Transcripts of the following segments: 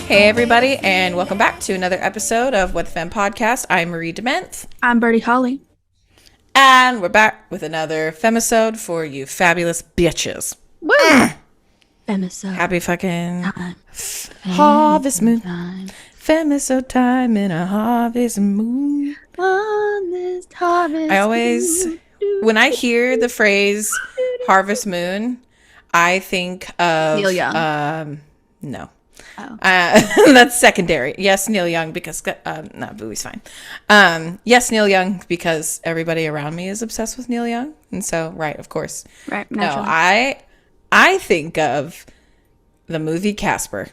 Hey everybody, and welcome back to another episode of What the Femme Podcast. I'm Marie Dementhe. I'm Birdie Holly. And we're back with another Femmeisode for you fabulous bitches. Woo! Femmeisode. Happy fucking harvest moon. Femmeisode time in a harvest moon. On this harvest I always, when I hear the phrase harvest moon, I think of... Neil Young. No. Oh. That's secondary. Yes, Neil Young, because no, Bowie's fine. Yes, Neil Young, because everybody around me is obsessed with Neil Young, and so right, of course. Right. Naturally. No, I think of the movie Casper.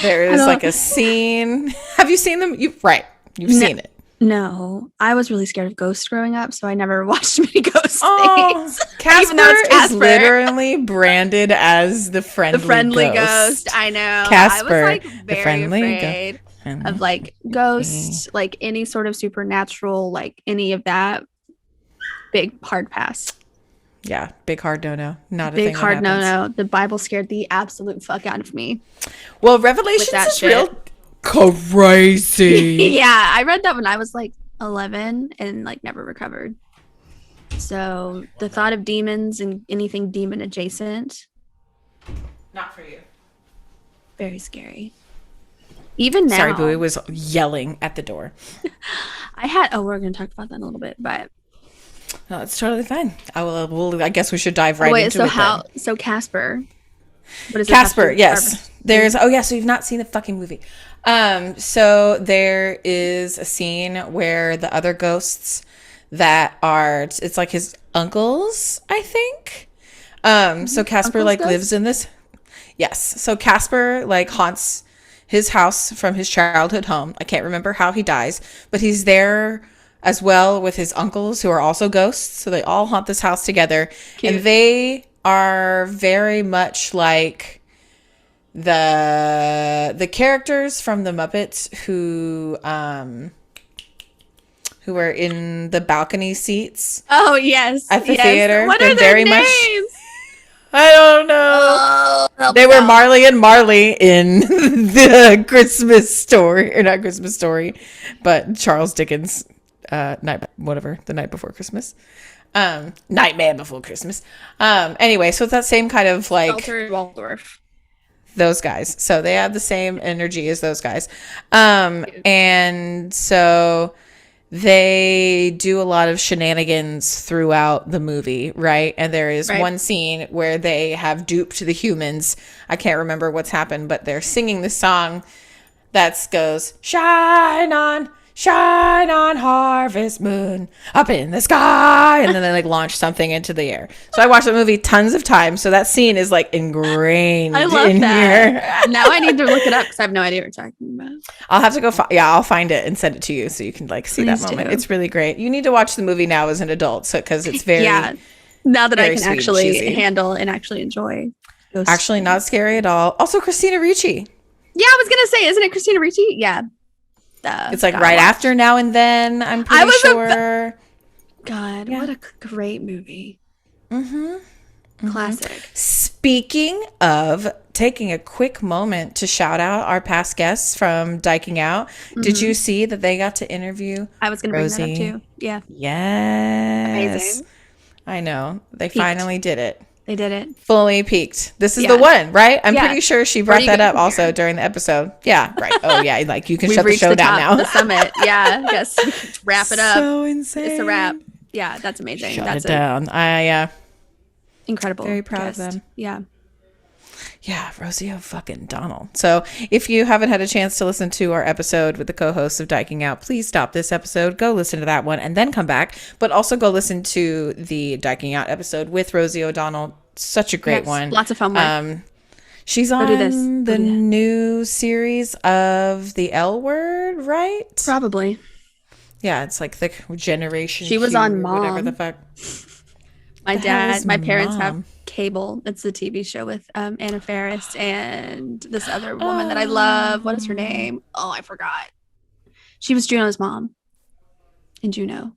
There is like a scene. Have you seen them? You've seen it. No, I was really scared of ghosts growing up, so I never watched many ghost things. Casper is literally branded as the friendly ghost. I know. Casper, I was like very afraid of like ghosts, like any sort of supernatural, like any of that. Big hard pass. Yeah, big hard no. Not a big thing hard no. The Bible scared the absolute fuck out of me. Well, Revelations is shit. Real crazy. Yeah, I read that when I was like 11 and like never recovered. So the thought of demons and anything demon adjacent, not for you. Very scary. Even now. Sorry, Bowie was yelling at the door. We're going to talk about that in a little bit, but no, it's totally fine. I guess we should dive right into it. So Casper. What is Casper? Yes. So you've not seen the fucking movie. So there is a scene where the other ghosts that are, it's like his uncles, I think. So Casper like lives in this. Yes. So Casper like haunts his house from his childhood home. I can't remember how he dies, but he's there as well with his uncles who are also ghosts. So they all haunt this house together. Cute. And they are very much like the characters from the Muppets who were in the balcony seats. Oh yes, at the theater. What are their names? I don't know. They were Marley and Marley in the Christmas story, or not Christmas Story, but Charles Dickens' The Night Before Christmas. Nightmare Before Christmas. Anyway, so it's that same kind of like Walter Waldorf. Those guys. So they have the same energy as those guys. And so they do a lot of shenanigans throughout the movie, right? And there is one scene where they have duped the humans. I can't remember what's happened, but they're singing the song that goes, shine on harvest moon up in the sky, and then they like launch something into the air. So I watched the movie tons of times, so that scene is like ingrained. I love in that. here. Now I need to look it up because I have no idea what you're talking about. I'll have to go I'll find it and send it to you so you can like see that moment. It's really great. You need to watch the movie now as an adult, so because it's very now that I can sweet, actually cheesy. Handle and actually enjoy those actually not scary at all. Also Christina Ricci. Yeah, I was gonna say, isn't it Christina Ricci? Yeah. It's like right after Now and Then, I'm pretty sure. God, what a great movie. Classic. Speaking of taking a quick moment to shout out our past guests from Diking Out, did you see that they got to interview I was going to bring that up too. Yeah. Yes. Amazing. I know. They finally did it. They did it. Fully peaked. This is the one, right? I'm pretty sure she brought that up also during the episode. Yeah, right. Oh, yeah. Like you can shut the show down now. The summit. Yeah. Yes. Wrap it up. So insane. It's a wrap. Yeah. That's amazing. Shut it down. Incredible. Very proud of them. Yeah. Yeah, Rosie fucking Donald. So if you haven't had a chance to listen to our episode with the co-hosts of Diking Out, please stop this episode, go listen to that one, and then come back. But also go listen to the Diking Out episode with Rosie O'Donnell. Such a great one. Lots of fun work. She's on the new series of The L Word, right? Probably. Yeah, it's like the Generation She was Q, on Mom. whatever the fuck. My parents have cable. It's the TV show with Anna Faris and this other woman that I love. What is her name? Oh, I forgot. She was Juno's mom in Juno.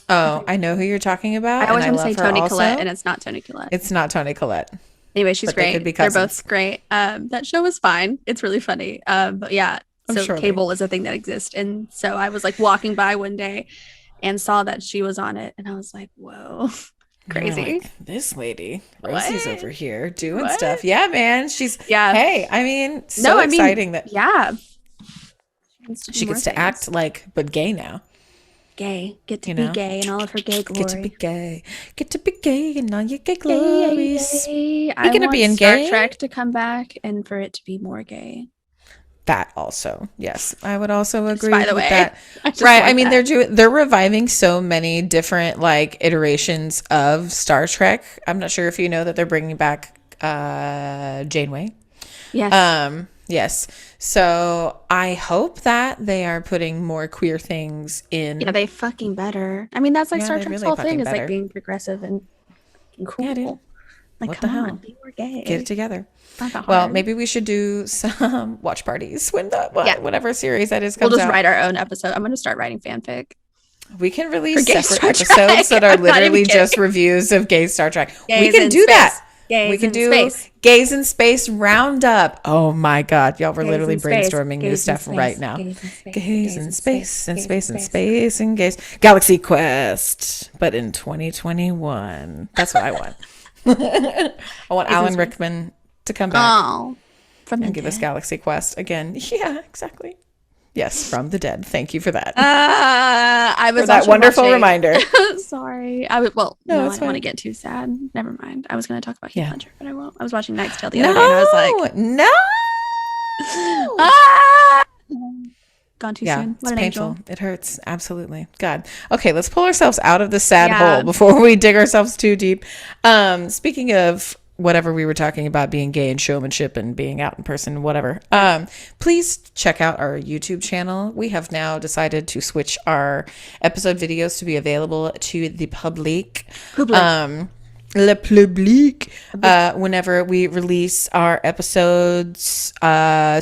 Oh, I know who you're talking about. I always want to say Toni Collette, and it's not Toni Collette. It's not Toni Collette. Anyway, she's But they great. could be They're cousins. both great. That show was fine. It's really funny. But yeah, so surely. cable is a thing that exists. And so I was like walking by one day and saw that she was on it. And I was like, whoa, You were crazy. like, this lady, Rosie's What? over here doing What? stuff. Yeah, man. She's, Yeah. hey, I mean, so exciting that yeah. she gets to act like, but gay now. Gay. Get to You be know? gay and all of her gay glory. Get to be gay. Get to be gay and all your gay glories. Gay. I Speaking of want being Star gay, Trek to come back and for it to be more gay. that also, yes, I would also agree By the with way, that. Right? I mean, they're reviving so many different like iterations of Star Trek. I'm not sure if you know that they're bringing back Janeway. Yes. Yes. So I hope that they are putting more queer things in. Yeah, they fucking better. I mean, that's like Yeah, Star they Trek's really whole fucking thing is better. like being progressive and cool. Yeah, dude. Like, What the come on, hell? be more gay. Get it together. Not that Well, hard. maybe we should do some watch parties when Yeah. whatever series that is We'll comes just out. write our own episode. I'm going to start writing fanfic. We can release For gay separate Star Trek. episodes that are I'm not even literally kidding. just reviews of gay Star Trek. We Gays can in do space. that. Gays We can in do space. Gays in Space Roundup. Oh my God. Y'all, we're Gays literally in space. brainstorming new Gays in stuff space. right now. Gays in space. Gays in space, and Gays space, in and space. space, and gays. Galaxy Quest, but in 2021. That's what I want. I want Alan Rickman to come back Oh, from the and give us dead. Galaxy Quest again. Yeah, exactly. Yes, from the dead. Thank you for that. I was For that also wonderful watching- reminder. Sorry. I would. Well, No, no, I it's don't want to fine. get too sad. Never mind. I was going to talk about Heath Yeah. Ledger, but I won't. I was watching Knight's Tale the other day, and I was like, No. ah! Gone too Yeah, soon. it's What an painful. angel. It hurts. Absolutely. God. Okay, let's pull ourselves out of the sad Yeah. hole before we dig ourselves too deep. Speaking of whatever we were talking about being gay and showmanship and being out in person, whatever. Please check out our YouTube channel. We have now decided to switch our episode videos to be available to the public. Le public, whenever we release our episodes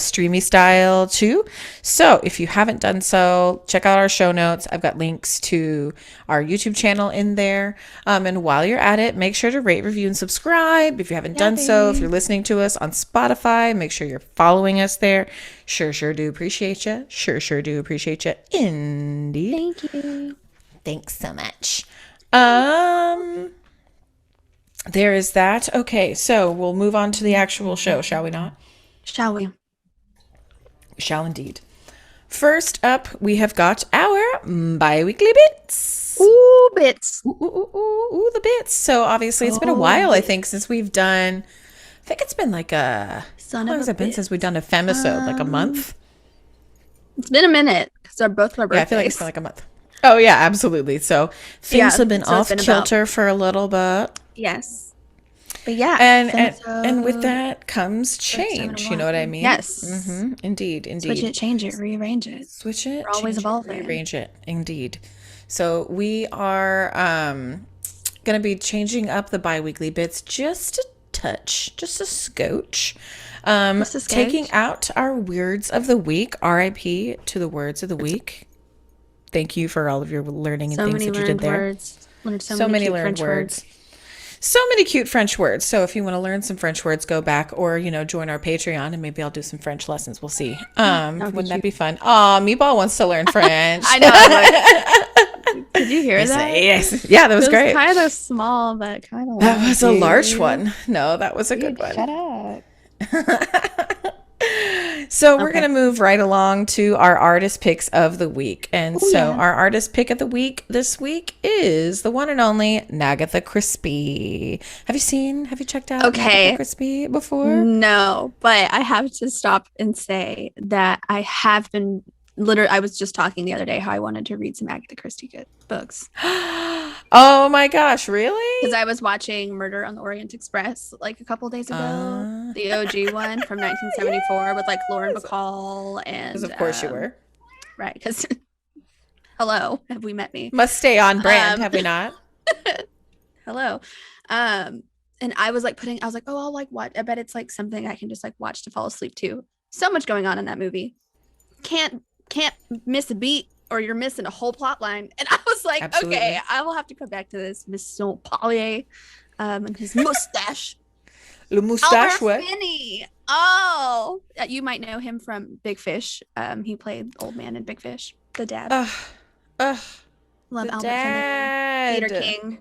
streamy style too. So if you haven't done so, check out our show notes. I've got links to our YouTube channel in there. And while you're at it, make sure to rate, review, and subscribe. If you haven't done so, if you're listening to us on Spotify, make sure you're following us there. Sure do appreciate you. Sure do appreciate you. Indeed. Thank you. Thanks so much. There is that. Okay, so we'll move on to the actual show, shall we not? Shall we? We shall indeed. First up, we have got our bi-weekly bits. Ooh, bits. Ooh, the bits. So obviously it's been a while, I think, since we've done, I think it's been like a, Son how long of has a it been bit. since we've done a Femmeisode? Like a month? It's been a minute because they're both our birthdays. Yeah, I feel like it's been like a month. Oh yeah, absolutely. So things Yeah, have been so it's off been kilter for a little bit. Yes. But yeah. And with that comes change. You know what I mean? Yes. Indeed. Switch it, change it, rearrange it. Switch it. We're always change it, evolving. rearrange it. Indeed. So we are going to be changing up the bi-weekly bits just a touch, just a scotch. Just a scotch? Taking out our words of the week. R.I.P. to the words of the week. Thank you for all of your learning and So things many that you did learned there. words. Learned so many cute learned French words. So many cute French words. So if you want to learn some French words, go back or, join our Patreon and maybe I'll do some French lessons. We'll see. Wouldn't that be fun? Aw, Meatball wants to learn French. I know. I'm like, did you hear that? Yes. Yeah, that was It great. kind of small, but kind of. That was a large one. No, that was a good one. Shut up. So we're going to move right along to our artist picks of the week. And our artist pick of the week this week is the one and only Nagatha Crispy. Have you checked out Nagatha Crispy before? No, but I have to stop and say that I have been literally, I was just talking the other day how I wanted to read some Agatha Christie books. Oh my gosh, really? Because I was watching Murder on the Orient Express like a couple days ago, the OG one from 1974 with like Lauren Bacall and. Because of course you were. Right, because hello, have we met me? Must stay on brand, have we not? Hello. And I was like oh, I'll like what? I bet it's like something I can just like watch to fall asleep to. So much going on in that movie. Can't miss a beat or you're missing a whole plot line. And I was like, Absolutely. okay, I will have to come back to this. Monsieur Paulier and his mustache. Le moustache, Albert what? Finney. Oh, you might know him from Big Fish. He played old man in Big Fish, the dad. Ugh, Love the Albert dad. Finney, theater king.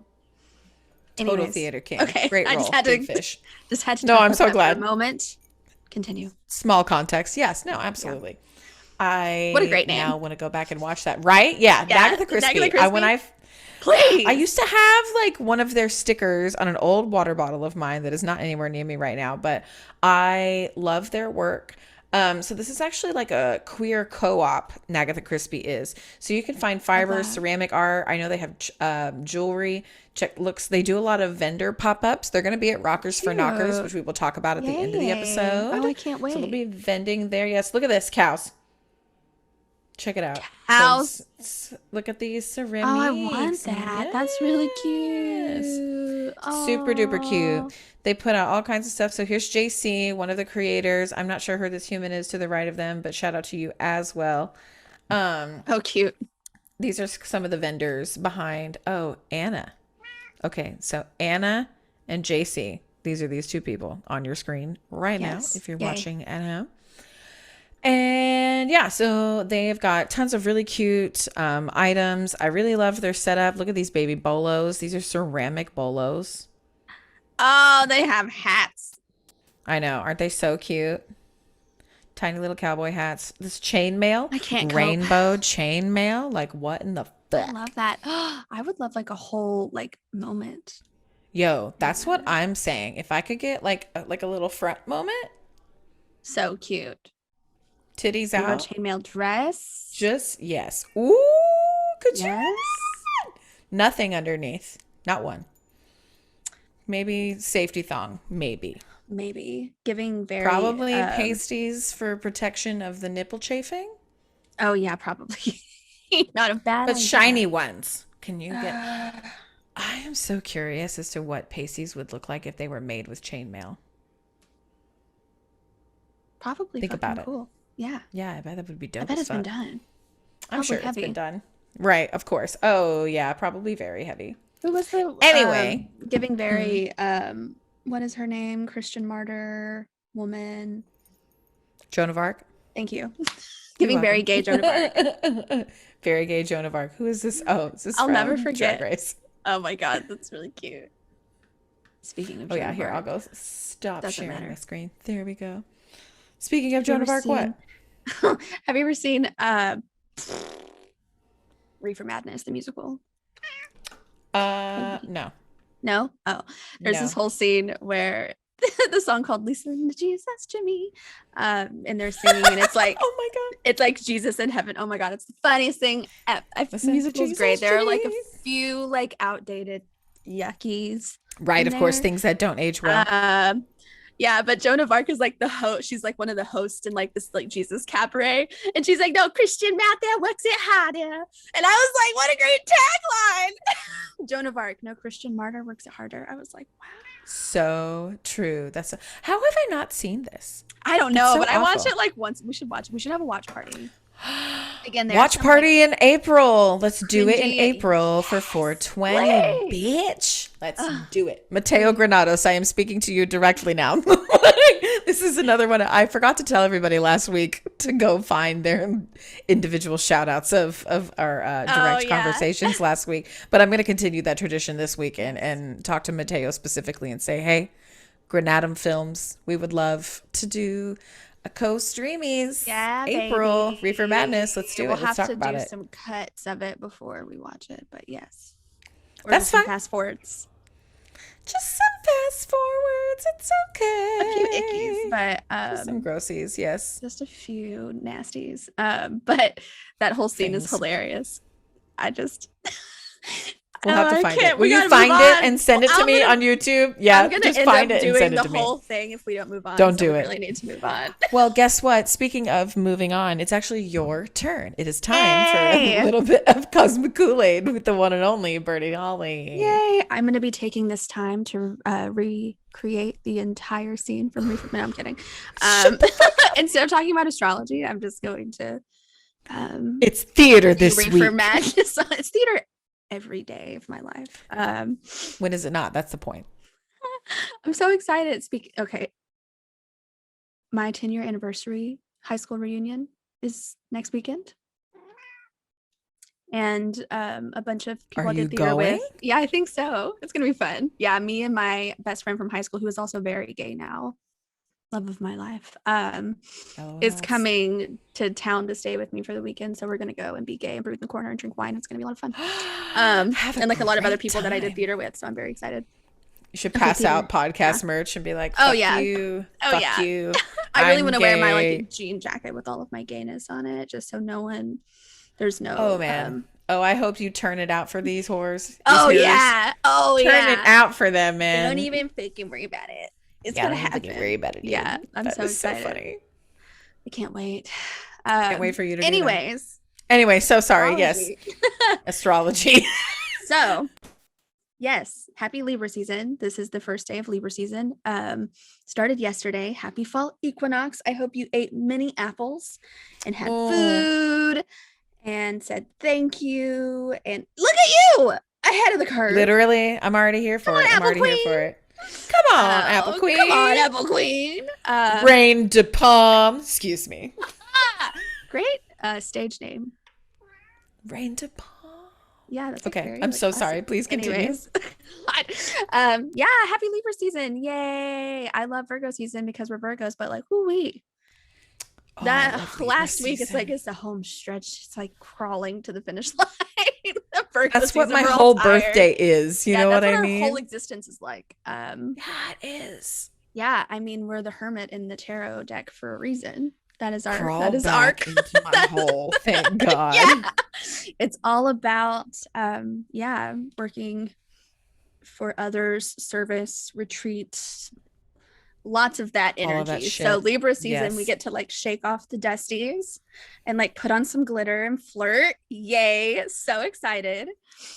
Total Anyways, theater king. okay. Great I role, just had Big to Fish. just had to No, talk I'm about so that glad. for a moment. Continue. Small context. Yes. No, absolutely. Yeah. What a great name. Now want to go back and watch that. Right? Yeah. Agatha Christie. Please. I used to have like one of their stickers on an old water bottle of mine that is not anywhere near me right now, but I love their work. So this is actually like a queer co-op. Agatha Christie is. So you can find fibers, ceramic art. I know they have jewelry. They do a lot of vendor pop-ups. They're going to be at Rockers for Knockers, which we will talk about at the end of the episode. Oh, I can't wait. So they'll be vending there. Yes, look at this, cows. Check it out. House. Look at these ceramics. Oh, I want that. Yes. That's really cute. Oh. Super duper cute. They put out all kinds of stuff. So here's JC, one of the creators. I'm not sure who this human is to the right of them, but shout out to you as well. Oh, cute. These are some of the vendors behind. Oh, Anna. Okay, so Anna and JC. These are these two people on your screen right now if you're watching at home. And yeah, so they've got tons of really cute items. I really love their setup. Look at these baby bolos. These are ceramic bolos. Oh, they have hats. I know. Aren't they so cute? Tiny little cowboy hats. This chainmail. I can't Rainbow chainmail. Like what in the fuck? I love that. I would love like a whole like moment. Yo, that's what I'm saying. If I could get like a little front moment. So cute. Titties out. Chainmail dress. Just, yes. Ooh, could you? Nothing underneath. Not one. Maybe safety thong. Maybe. Giving very. Probably pasties for protection of the nipple chafing. Oh, yeah, probably. Not a bad But idea. shiny ones. Can you get. I am so curious as to what pasties would look like if they were made with chainmail. Probably. Think about cool. it. Yeah. Yeah, I bet that would be dope. I bet it's been done. I'm sure it's been done. Right, of course. Oh, yeah, probably very heavy. Who was the anyway giving very what is her name? Christian martyr woman. Joan of Arc. Thank you. Giving very gay Joan of Arc. Very gay Joan of Arc. Who is this? Oh, is this I'll never forget. Drag Race? Oh my god, that's really cute. Speaking of Joan of I'll Arc, go stop sharing matter. my screen. There we go. Speaking of Joan of Arc, what? Have you ever seen Reefer Madness, the musical? No. No? Oh, there's this whole scene where the song called Listen to Jesus to Me, and they're singing, and it's like, oh my god, it's like Jesus in heaven. Oh my god, it's the funniest thing. The musical's great. There are like a few like outdated yuckies, right? Of course, things that don't age well. Yeah, but Joan of Arc is like the host. She's like one of the hosts in like this like Jesus cabaret, and she's like, "No, Christian Matt there works it harder." And I was like, "What a great tagline!" Joan of Arc, no Christian martyr works it harder. I was like, "Wow." So true. How have I not seen this? I don't know, but I watch it like once. We should watch it. We should have a watch party. Again, watch party in April. Let's do it in April for 420, bitch. Let's do it. Mateo Granados, I am speaking to you directly now. This is another one. I forgot to tell everybody last week to go find their individual shout outs of our direct conversations last week. But I'm going to continue that tradition this week and talk to Mateo specifically and say, hey, Granadum Films, we would love to do a co-streamies. Yeah, April, baby. Reefer Madness. Let's do it. Let's talk about it. We'll have to do some cuts of it before we watch it, but yes. Or that's fine. Fast forwards. Just some fast forwards. It's okay. A few ickies, but some grossies, yes. Just a few nasties. But that whole scene is hilarious. I just We'll have to find it. Will you find it and send it to me on YouTube? Yeah, I'm gonna just end find up it and send it doing to the me. whole thing if we don't move on. Don't do we it. Really need to move on. Well, guess what? Speaking of moving on, it's actually your turn. It is time for a little bit of Cosmic Kool-Aid with the one and only Birdie Holly. Yay! I'm gonna be taking this time to recreate the entire scene from Reefer. No, I'm kidding. Instead of talking about astrology, I'm just going to. It's theater this week. Reefer Madness. It's theater every day of my life. When is it not? That's the point. I'm so excited. Okay. My 10-year anniversary high school reunion is next weekend. And a bunch of people Are I you did theater going? with. Yeah, I think so. It's gonna be fun. Yeah, me and my best friend from high school, who is also very gay now, love of my life, is coming to town to stay with me for the weekend. So we're gonna go and be gay and brew in the corner and drink wine. It's gonna be a lot of fun. And like a lot of other people that I did theater with. So I'm very excited. You should pass out podcast merch and be like, fuck you. Fuck you. I really want to wear my like jean jacket with all of my gayness on it, just so no one. There's no. Oh man. I hope you turn it out for these whores. Oh yeah. Turn it out for them, man. Don't even fucking worry about it. It's gonna happen. Worry about it. Dude. Yeah, I'm so excited. So funny. I can't wait. Can't wait for you to. Anyway, so sorry. Astrology. Yes, astrology. So, yes, happy Libra season. This is the first day of Libra season. Started yesterday. Happy fall equinox. I hope you ate many apples and had food and said thank you. And look at you ahead of the curve. Literally, I'm already here for it. I'm already here for it. Come on, Apple Queen. Come on, Apple Queen. Rain de Palm. Excuse me. Great stage name. Rain de Palm. Yeah, that's okay. Very, I'm so sorry. Please continue. Anyways. Yeah, happy Libra season. Yay. I love Virgo season because we're Virgos, but like, woo-wee. That last week is like it's a home stretch. It's like crawling to the finish line. That's what my whole birthday is. You know what I mean? Our whole existence is like. Yeah, it is. Yeah, I mean we're the hermit in the tarot deck for a reason. That is our. Into my hole. Thank God. Yeah, it's all about working for others, service, retreats. Lots of that energy. So Libra season, we get to like shake off the dusties and like put on some glitter and flirt. Yay. So excited.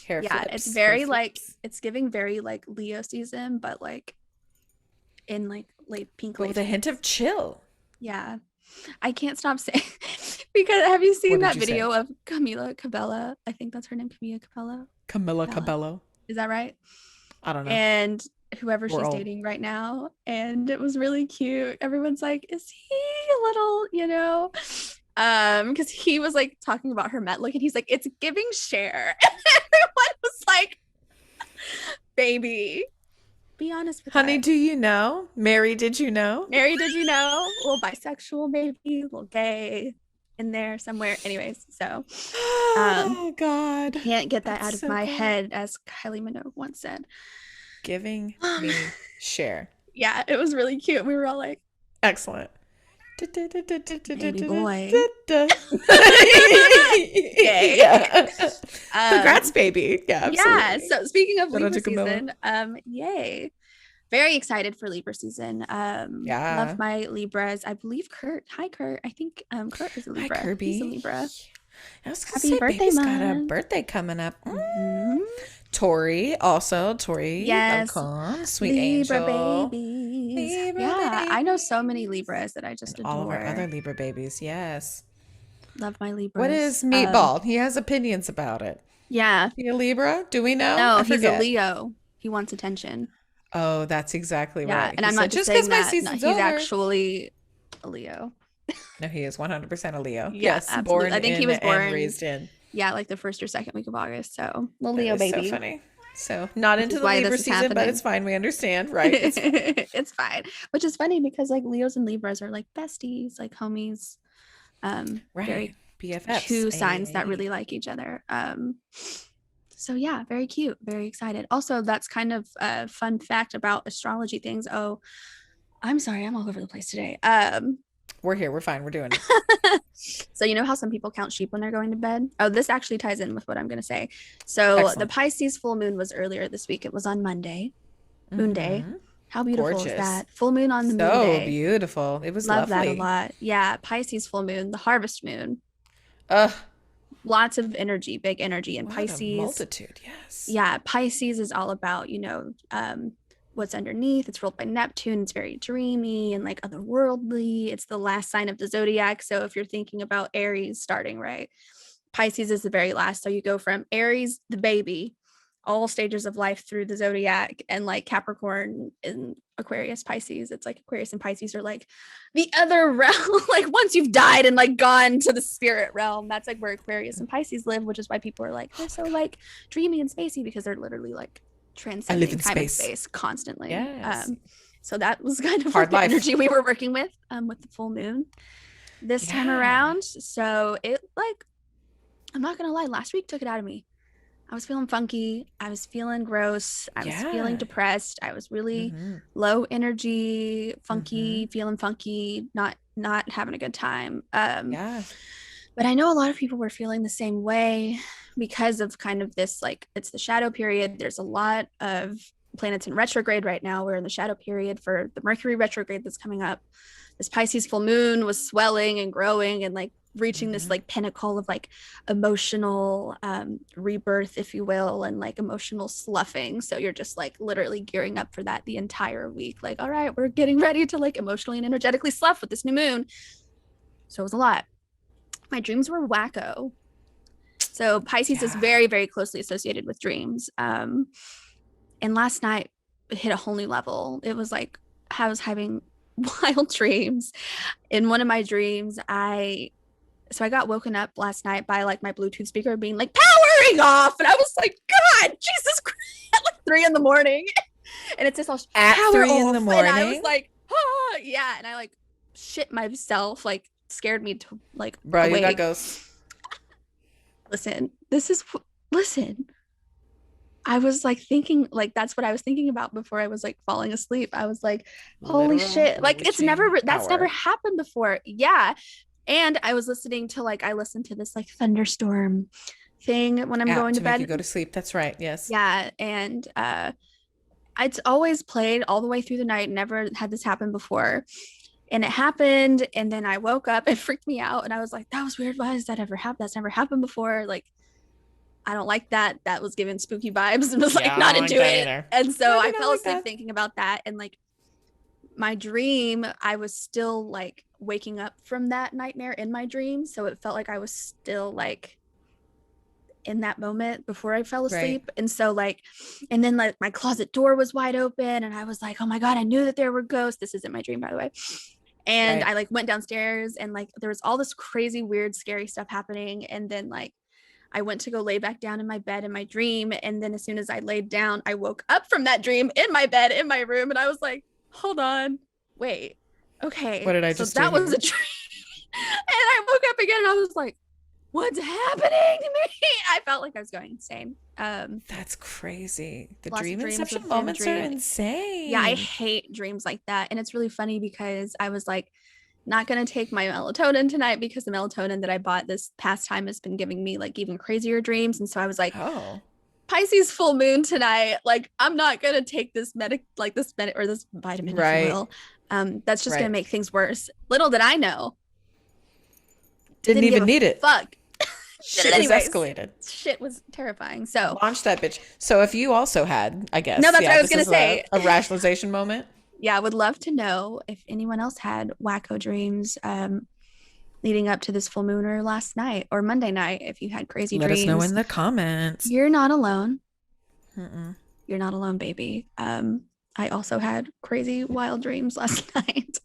It's very like, it's giving very like Leo season, but like in like late pink. With a hint of chill. Yeah. I can't stop saying because have you seen that video of Camila Cabello? I think that's her name, Camila Cabello. Is that right? I don't know. And whoever she's dating right now, and it was really cute. Everyone's like, is he a little, because he was like talking about her Met look and he's like, it's giving Cher. Everyone was like, baby, be honest with honey, do you know? Mary, did you know? A little bisexual, maybe a little gay in there somewhere. Anyways, so oh God, can't get that out of my head, as Kylie Minogue once said. Giving me Cher. Yeah, it was really cute. We were all like, excellent. Baby boy. Yeah. Congrats, baby. Yeah, absolutely. Yeah. So speaking of Libra season, yay. Very excited for Libra season. Love my Libras. I believe Kurt. Hi, Kurt. I think Kurt is a Libra. Hi, Kirby. He's a Libra. Happy birthday, Mom. Got a birthday coming up. Tori, also. Tori, yes. welcome. Sweet Libra angel. Babies. I know so many Libras that I just adore. All of our other Libra babies, yes. Love my Libras. What is Meatball? He has opinions about it. Yeah. Is he a Libra? Do we know? No, he's a Leo. He wants attention. Oh, that's exactly right. And I'm not just saying that. He's actually a Leo. No, he is 100% a Leo. Yes, absolutely. I think he was born and raised in. Yeah, like the 1st or 2nd week of August. So, little Leo baby. So funny. So, not into the Libra season, but it's fine. We understand, right? It's fine. Which is funny because like Leos and Libras are like besties, like homies. Right. Very BFFs. Two signs that really like each other. So yeah, very cute. Very excited. Also, that's kind of a fun fact about astrology things. Oh, I'm sorry. I'm all over the place today. We're here. We're fine. We're doing it. So you know how some people count sheep when they're going to bed? Oh, this actually ties in with what I'm going to say. So excellent. The Pisces full moon was earlier this week. It was on Monday, Moon Day. How beautiful is that? Full moon on the moon day. So beautiful. It was Love lovely. that a lot. Yeah, Pisces full moon, the harvest moon. Lots of energy, big energy in Pisces. Multitude, yes. Yeah, Pisces is all about, what's underneath. It's ruled by Neptune. It's very dreamy and like otherworldly. It's the last sign of the zodiac. So if you're thinking about Aries starting, right? Pisces is the very last. So you go from Aries, the baby, all stages of life through the zodiac, and like Capricorn and Aquarius, Pisces. It's like Aquarius and Pisces are like the other realm. Like once you've died and like gone to the spirit realm, that's like where Aquarius and Pisces live, which is why people are like, they're so like dreamy and spacey, because they're literally like transcending time and space constantly. Yes. So that was kind of like the energy we were working with the full moon this time around. So it like, I'm not gonna lie, last week took it out of me. I was feeling funky. I was feeling gross. I was feeling depressed. I was really low energy, funky, feeling funky, not having a good time. But I know a lot of people were feeling the same way because of kind of this, like, it's the shadow period. There's a lot of planets in retrograde right now. We're in the shadow period for the Mercury retrograde that's coming up. This Pisces full moon was swelling and growing and like reaching this like pinnacle of like emotional rebirth, if you will, and like emotional sloughing. So you're just like literally gearing up for that the entire week. Like, all right, we're getting ready to like emotionally and energetically slough with this new moon. So it was a lot. My dreams were wacko. So Pisces is very, very closely associated with dreams. And last night it hit a whole new level. It was like I was having wild dreams. In one of my dreams, I got woken up last night by like my Bluetooth speaker being like powering off, and I was like, God, Jesus Christ, at like 3 a.m. and it says all at 3 a.m, and I was like, oh yeah, and I like shit myself, like scared me to like, bro, awake. You got ghosts. Listen, I was like thinking, like that's what I was thinking about before I was like falling asleep. I was like, holy shit, like that's never happened before. Yeah. And I was listening to like, I listened to this like thunderstorm thing when I'm going to bed. Make you go to sleep. That's right. Yes. Yeah. And it's always played all the way through the night. Never had this happen before. And it happened. And then I woke up. It freaked me out. And I was like, that was weird. Why does that ever happen? That's never happened before. Like, I don't like that. That was giving spooky vibes and was like not into it. Either. And so I fell asleep thinking about that. And like my dream, I was still like waking up from that nightmare in my dream. So it felt like I was still like in that moment before I fell asleep. Right. And so like, and then like my closet door was wide open and I was like, oh my God, I knew that there were ghosts. This isn't my dream, by the way. And I like went downstairs and like there was all this crazy, weird, scary stuff happening. And then like I went to go lay back down in my bed in my dream. And then as soon as I laid down, I woke up from that dream in my bed, in my room. And I was like, hold on, wait, okay. What did I just do? That was a dream. And I woke up again and I was like, what's happening to me? I felt like I was going insane. That's crazy. The dream inception moments are insane. Yeah, I hate dreams like that. And it's really funny because I was like, not going to take my melatonin tonight because the melatonin that I bought this past time has been giving me like even crazier dreams. And so I was like, Pisces full moon tonight. Like, I'm not going to take this this vitamin, if you will. That's just going to make things worse. Little did I know. Didn't even need it. Fuck. Shit was escalated. Shit was terrifying. So launch that bitch. So if you also had, I guess. No, that's what I was going to say. A rationalization moment. Yeah, I would love to know if anyone else had wacko dreams leading up to this full moon or last night or Monday night. If you had crazy dreams. Let us know in the comments. You're not alone. You're not alone, baby. I also had crazy, wild dreams last night.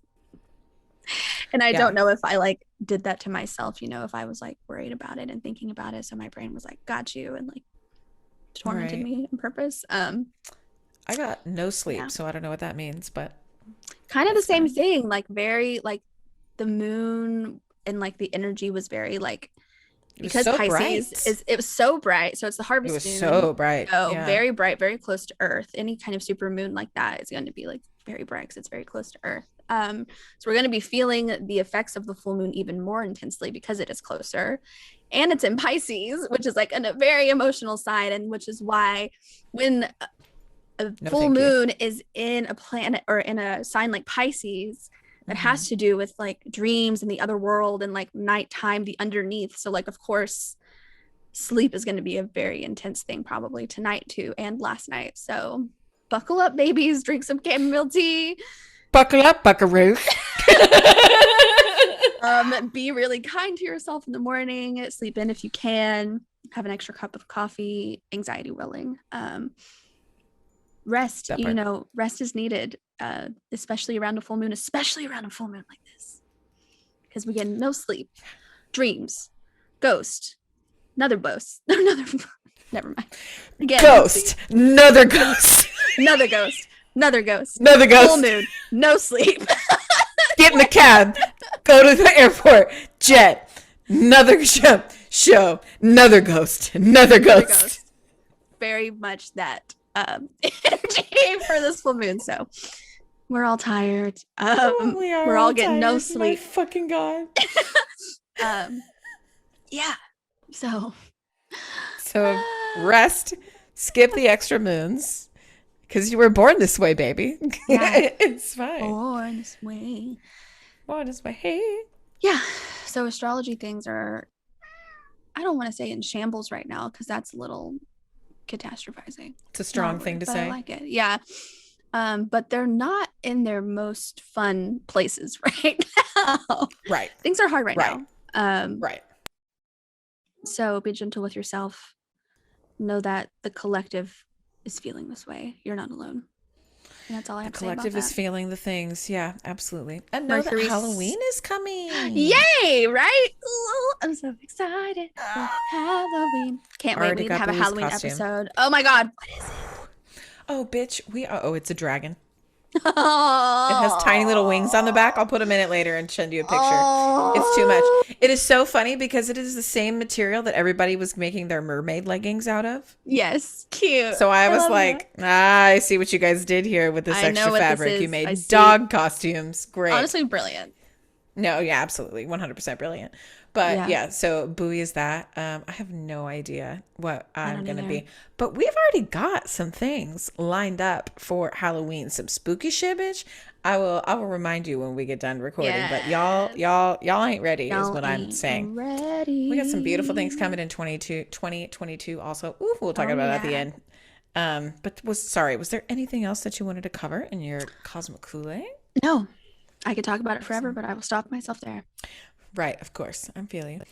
And I don't know if I like did that to myself, you know, if I was like worried about it and thinking about it. So my brain was like, got you, and like tormented me on purpose. I got no sleep, so I don't know what that means, but kind of the same thing. Like very like the moon and like the energy was very like, because so Pisces it was so bright. So it's the harvest moon. It was so bright. Oh, very bright, very close to Earth. Any kind of super moon like that is going to be like very bright because it's very close to Earth. So we're going to be feeling the effects of the full moon even more intensely because it is closer, and it's in Pisces, which is like a very emotional side, and which is why when a full moon is in a planet or in a sign like Pisces, that has to do with like dreams and the other world and like nighttime, the underneath. So like, of course, sleep is going to be a very intense thing probably tonight too, and last night. So buckle up, babies, drink some chamomile tea. Buckle up, buckaroo. Be really kind to yourself in the morning. Sleep in if you can. have an extra cup of coffee, anxiety willing. Rest, you know, rest is needed, especially around a full moon like this, because we get no sleep, dreams, ghost, another ghost, never mind. Again, ghost, another ghost, another ghost, another ghost, another ghost, full moon, no sleep. Get in the cab, go to the airport, jet, another show, another ghost, another ghost. Very much that energy for this full moon. So we're all tired. We're all getting no sleep. My fucking God. Yeah. So rest, skip the extra moons, because you were born this way, baby. Yeah. It's fine. Born this way. Born this way. Hey. Yeah. So astrology things are, I don't want to say in shambles right now, because that's a little catastrophizing. It's a strong thing to say. I like it. Yeah. But they're not in their most fun places right now. Right. Things are hard right now. Right. So be gentle with yourself. Know that the collective is feeling this way. You're not alone. And that's all I have to say about that. The collective is feeling the things. Yeah, absolutely. And know that Halloween is coming. Yay, right? Ooh, I'm so excited for Halloween. Can't wait. We need to have a Halloween episode. Oh my God. What is it? Oh, bitch. It's a dragon. It has tiny little wings on the back. I'll put them in it later and send you a picture. It's too much. It is so funny because it is the same material that everybody was making their mermaid leggings out of. Yes, cute. So I was like, I see what you guys did here with this extra fabric. You made dog costumes. Great. Honestly, brilliant. No, yeah, absolutely. 100% brilliant. But yeah, so buoy is that. I have no idea what I'm going to be. But we've already got some things lined up for Halloween. Some spooky shit, bitch. I will remind you when we get done recording. But y'all ain't ready is what I'm saying. Ready. We got some beautiful things coming in 2022 also. Ooh, we'll talk about it at the end. But was there anything else that you wanted to cover in your Cosmic Kool-Aid? No. I could talk about it forever, but I will stop myself there. Right, of course. I'm feeling it.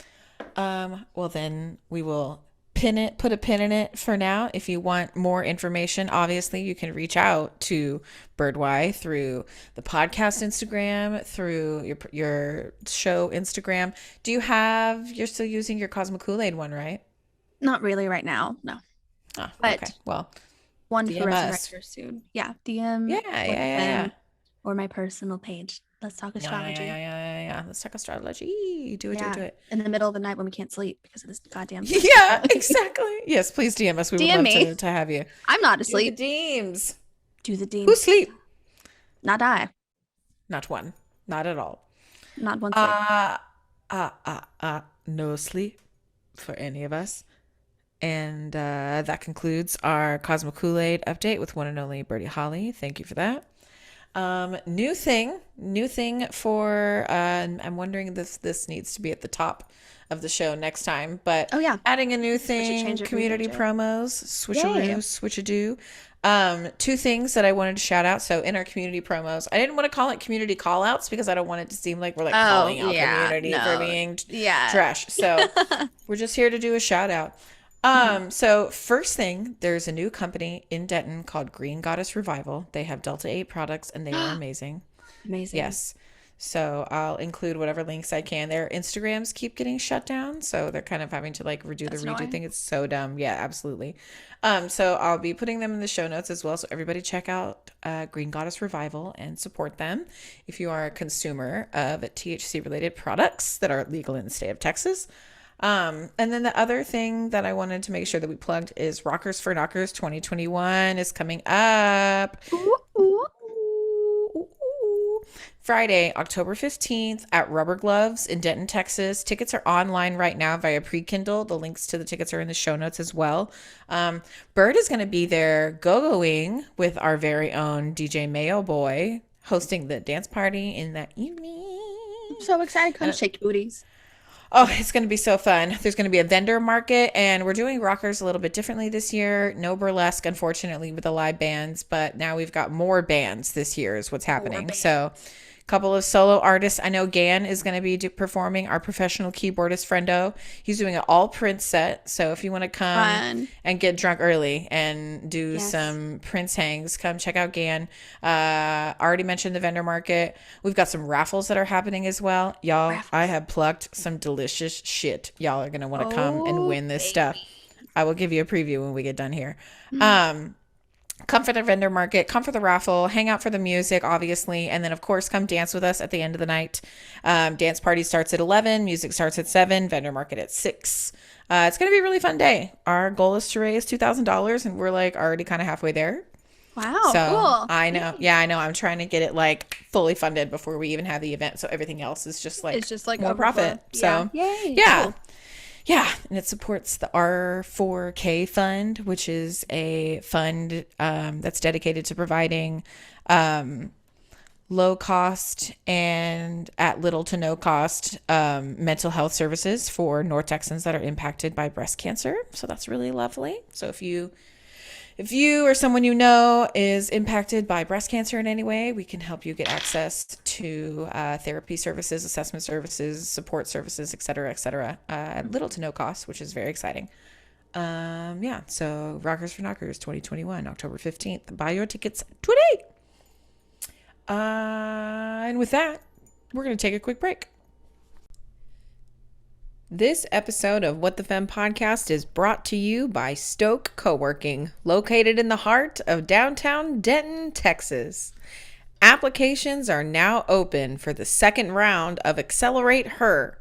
Well, then we will put a pin in it for now. If you want more information, obviously you can reach out to Birdwye through the podcast Instagram, through your show Instagram. You're still using your Cosmic Kool-Aid one, right? Not really right now, no. Oh, but okay. Well, one for Resurrector soon. Yeah, DM. Yeah. Or my personal page. Let's talk astrology. Yeah. Let's talk astrology. Do it. In the middle of the night when we can't sleep because of this goddamn. Yeah, exactly. Yes, please DM us. We would love to have you. I'm not asleep. Do the deems. Who sleep? Not I. Not one. Not at all. Not one sleep. No sleep for any of us. And that concludes our Cosmic Kool-Aid update with one and only Birdie Holly. Thank you for that. New thing for I'm wondering if this needs to be at the top of the show next time, but adding a new thing, community promos, switcheroo. Two things that I wanted to shout out. So in our community promos, I didn't want to call it community call outs because I don't want it to seem like we're like calling out community for being trash. So we're just here to do a shout out. So first thing, there's a new company in Denton called Green Goddess Revival. They have Delta 8 products and they are amazing. Amazing. Yes. So I'll include whatever links I can. Their Instagrams keep getting shut down. So they're kind of having to like redo the redo thing. It's so dumb. Yeah, absolutely. So I'll be putting them in the show notes as well. So everybody check out Green Goddess Revival and support them if you are a consumer of THC related products that are legal in the state of Texas. And then the other thing that I wanted to make sure that we plugged is Rockers for Knockers 2021 is coming up. Friday, October 15th at Rubber Gloves in Denton, Texas. Tickets are online right now via pre-Kindle. The links to the tickets are in the show notes as well. Bird is going to be there go-going with our very own DJ Mayo Boy hosting the dance party in that evening. I'm so excited. Come shake booties. Oh, it's going to be so fun. There's going to be a vendor market, and we're doing rockers a little bit differently this year. No burlesque, unfortunately, with the live bands, but now we've got more bands this year is what's happening. So Couple of solo artists. I know Gan is going to be performing, our professional keyboardist friendo. He's doing an all Prince set. So if you want to come and get drunk early and do some Prince hangs, come check out Gan. Already mentioned the vendor market. We've got some raffles that are happening as well. Y'all, I have plucked some delicious shit. Y'all are going to want to come and win this stuff. I will give you a preview when we get done here. Come for the vendor market, come for the raffle, hang out for the music, obviously, and then, of course, come dance with us at the end of the night. Dance party starts at 11, music starts at 7, vendor market at 6. It's going to be a really fun day. Our goal is to raise $2,000, and we're, like, already kind of halfway there. Wow, so, cool. I know. Yeah, I know. I'm trying to get it, like, fully funded before we even have the event, so everything else is just, like, more profit. Yeah. So, yay. Yeah. Cool. Yeah, and it supports the R4K fund, which is a fund that's dedicated to providing low cost and at little to no cost mental health services for North Texans that are impacted by breast cancer. So that's really lovely. So if you or someone you know is impacted by breast cancer in any way, we can help you get access to therapy services, assessment services, support services, et cetera, at little to no cost, which is very exciting. So Rockers for Knockers 2021, October 15th. Buy your tickets today. And with that, we're going to take a quick break. This episode of What the Femme podcast is brought to you by Stoke Co-working, located in the heart of downtown Denton, Texas. Applications are now open for the second round of Accelerate Her.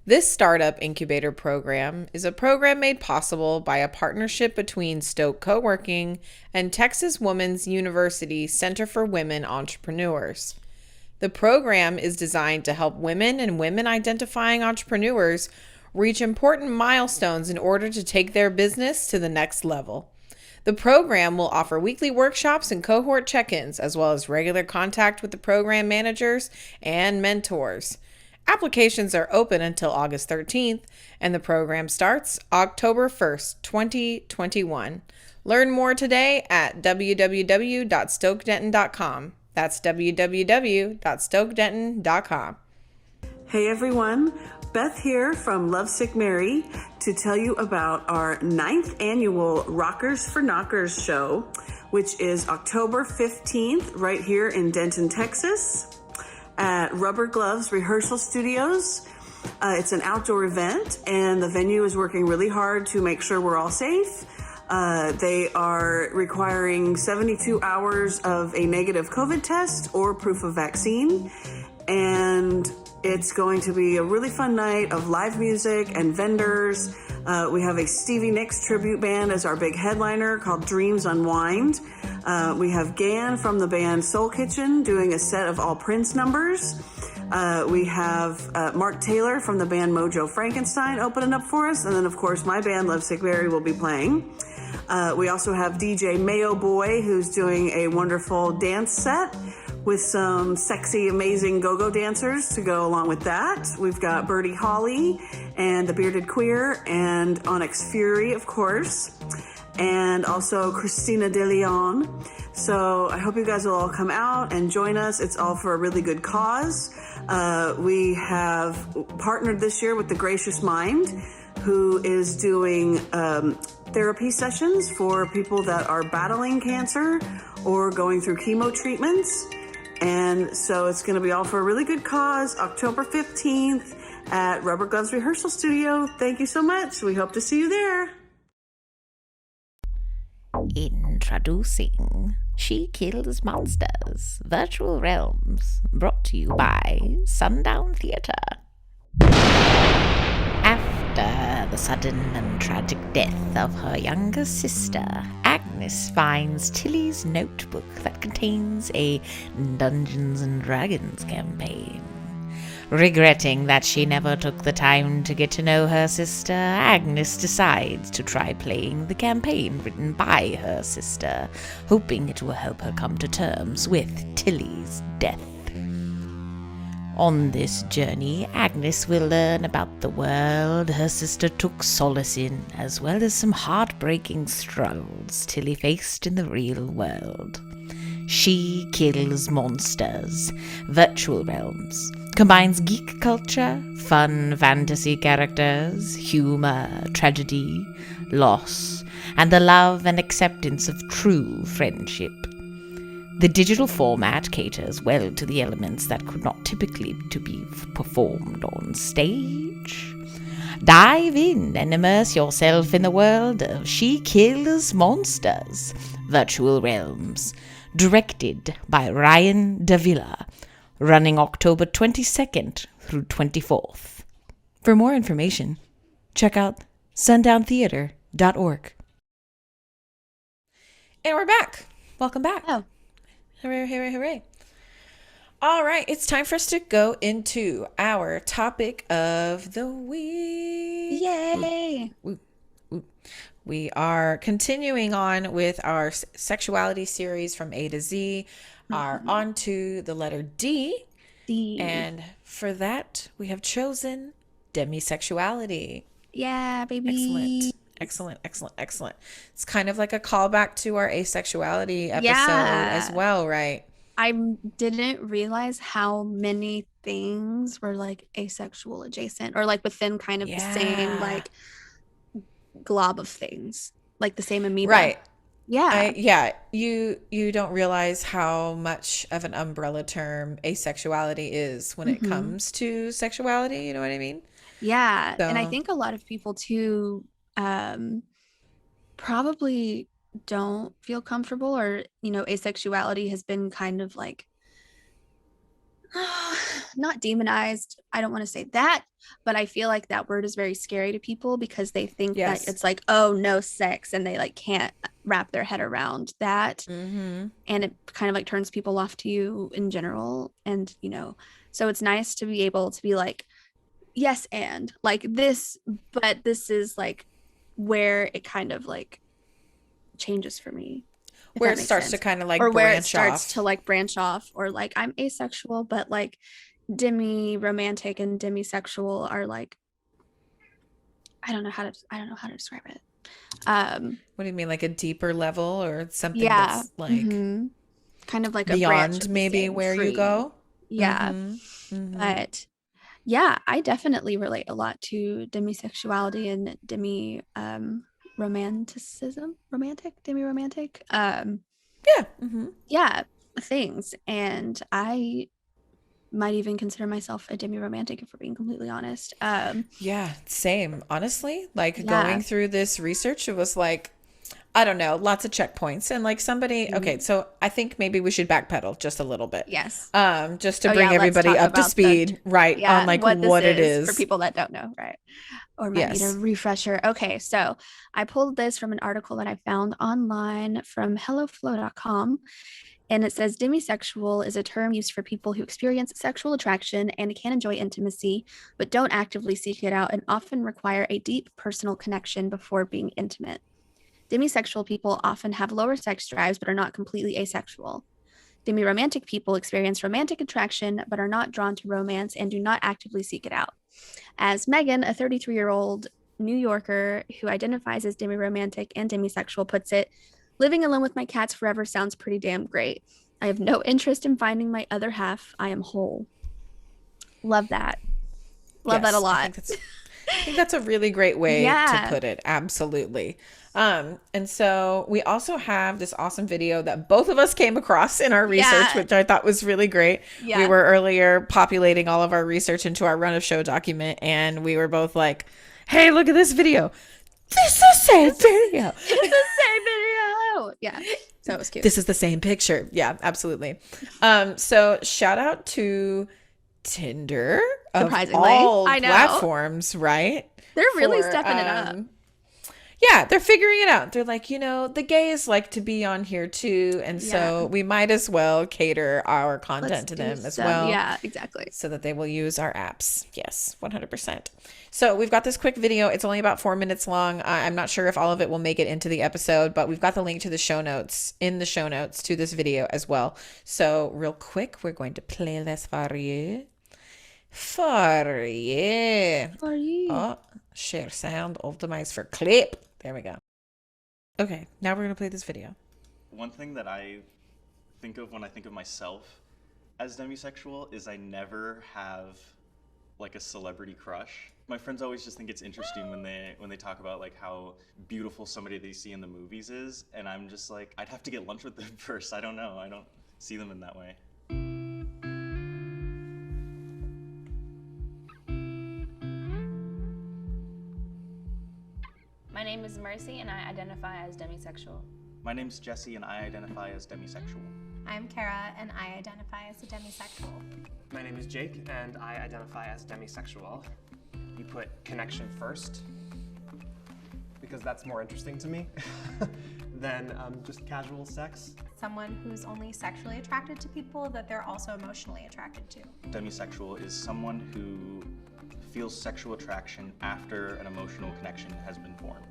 This startup incubator program is a program made possible by a partnership between Stoke Co-working and Texas Women's University Center for Women Entrepreneurs. The program is designed to help women and women-identifying entrepreneurs reach important milestones in order to take their business to the next level. The program will offer weekly workshops and cohort check-ins, as well as regular contact with the program managers and mentors. Applications are open until August 13th, and the program starts October 1st, 2021. Learn more today at www.stokedenton.com. That's www.stokedenton.com. Hey everyone, Beth here from Lovesick Mary to tell you about our 9th annual Rockers for Knockers show, which is October 15th right here in Denton, Texas at Rubber Gloves Rehearsal Studios. It's an outdoor event and the venue is working really hard to make sure we're all safe. They are requiring 72 hours of a negative COVID test or proof of vaccine. And it's going to be a really fun night of live music and vendors. We have a Stevie Nicks tribute band as our big headliner called Dreams Unwind. We have Gan from the band Soul Kitchen doing a set of all Prince numbers. We have Mark Taylor from the band Mojo Frankenstein opening up for us. And then, of course, my band Lovesick Mary will be playing. We also have DJ Mayo Boy, who's doing a wonderful dance set with some sexy, amazing go-go dancers to go along with that. We've got Birdie Holly and the Bearded Queer and Onyx Fury, of course, and also Christina De Leon. So I hope you guys will all come out and join us. It's all for a really good cause. We have partnered this year with The Gracious Mind, who is doing therapy sessions for people that are battling cancer or going through chemo treatments. And so it's going to be all for a really good cause, October 15th at Rubber Gloves Rehearsal Studio. Thank you so much. We hope to see you there. Introducing She Kills Monsters, Virtual Realms, brought to you by Sundown Theatre. After the sudden and tragic death of her younger sister, Agnes finds Tilly's notebook that contains a Dungeons and Dragons campaign. Regretting that she never took the time to get to know her sister, Agnes decides to try playing the campaign written by her sister, hoping it will help her come to terms with Tilly's death. On this journey, Agnes will learn about the world her sister took solace in, as well as some heartbreaking struggles Tilly faced in the real world. She Kills Monsters, Virtual Realms, combines geek culture, fun fantasy characters, humor, tragedy, loss, and the love and acceptance of true friendship. The digital format caters well to the elements that could not typically to be performed on stage. Dive in and immerse yourself in the world of She Kills Monsters, Virtual Realms, directed by Ryan Davila, running October 22nd through 24th. For more information, check out sundowntheater.org. And we're back. Welcome back. Oh. Hooray, hooray, hooray. All right, it's time for us to go into our topic of the week. Yay! We are continuing on with our sexuality series from A to Z, are on to the letter D. D. And for that, we have chosen demisexuality. Yeah, baby. Excellent. It's kind of like a callback to our asexuality episode as well, right? I didn't realize how many things were like asexual adjacent or like within kind of the same like glob of things, like the same amoeba. Right. Yeah. You don't realize how much of an umbrella term asexuality is when it comes to sexuality. You know what I mean? Yeah. So, and I think a lot of people too probably don't feel comfortable, or asexuality has been kind of like not demonized. I don't want to say that, but I feel like that word is very scary to people because they think that it's like, oh, no sex, and they like can't wrap their head around that. And it kind of like turns people off to you in general. And so it's nice to be able to be like, yes, and like this, but this is like where it kind of like changes for me, where it starts to kind of like or branch where it starts off. to like branch off, or like I'm asexual, but like demi-romantic and demisexual are like, I don't know how to describe it. What do you mean, like a deeper level or something Yeah. that's like Kind of like a branch beyond of the maybe same where you tree. go? Yeah. But yeah, I definitely relate a lot to demisexuality and demi-romantic things. And I might even consider myself a demi-romantic, if we're being completely honest. Yeah, same. Honestly, like going through this research, it was like, I don't know, lots of checkpoints. And like somebody, okay, so I think maybe we should backpedal just a little bit. Yes. Just to bring everybody up to speed, on like what it is. For people that don't know, right? Or might need a refresher. Okay, so I pulled this from an article that I found online from helloflow.com. And it says demisexual is a term used for people who experience sexual attraction and can enjoy intimacy, but don't actively seek it out and often require a deep personal connection before being intimate. Demisexual people often have lower sex drives, but are not completely asexual. Demi-romantic people experience romantic attraction, but are not drawn to romance and do not actively seek it out. As Megan, a 33-year-old New Yorker who identifies as demi-romantic and demisexual, puts it, living alone with my cats forever sounds pretty damn great. I have no interest in finding my other half. I am whole. Love that. Love that a lot. I think that's a really great way to put it. Absolutely. And so we also have this awesome video that both of us came across in our research, which I thought was really great. Yeah. We were earlier populating all of our research into our run of show document, and we were both like, hey, look at this video. This is the same video. It's the same video. Yeah. So it was cute. This is the same picture. Yeah, absolutely. So shout out to Tinder of all platforms, right? They're really stepping it up. Yeah, they're figuring it out. They're like, the gays like to be on here too. And so we might as well cater our content to them as well. Yeah, exactly. So that they will use our apps. Yes, 100%. So we've got this quick video. It's only about 4 minutes long. I'm not sure if all of it will make it into the episode, but we've got the link to the show notes in the show notes to this video as well. So real quick, we're going to play this for you. Oh, share sound, optimize for clip. There we go. Okay, now we're going to play this video. One thing that I think of when I think of myself as demisexual is I never have like a celebrity crush. My friends always just think it's interesting when they talk about like how beautiful somebody they see in the movies is, and I'm just like, I'd have to get lunch with them first. I don't know. I don't see them in that way. My name is Mercy and I identify as demisexual. My name's Jesse and I identify as demisexual. I'm Kara and I identify as a demisexual. My name is Jake and I identify as demisexual. You put connection first because that's more interesting to me than just casual sex. Someone who's only sexually attracted to people that they're also emotionally attracted to. Demisexual is someone who feels sexual attraction after an emotional connection has been formed.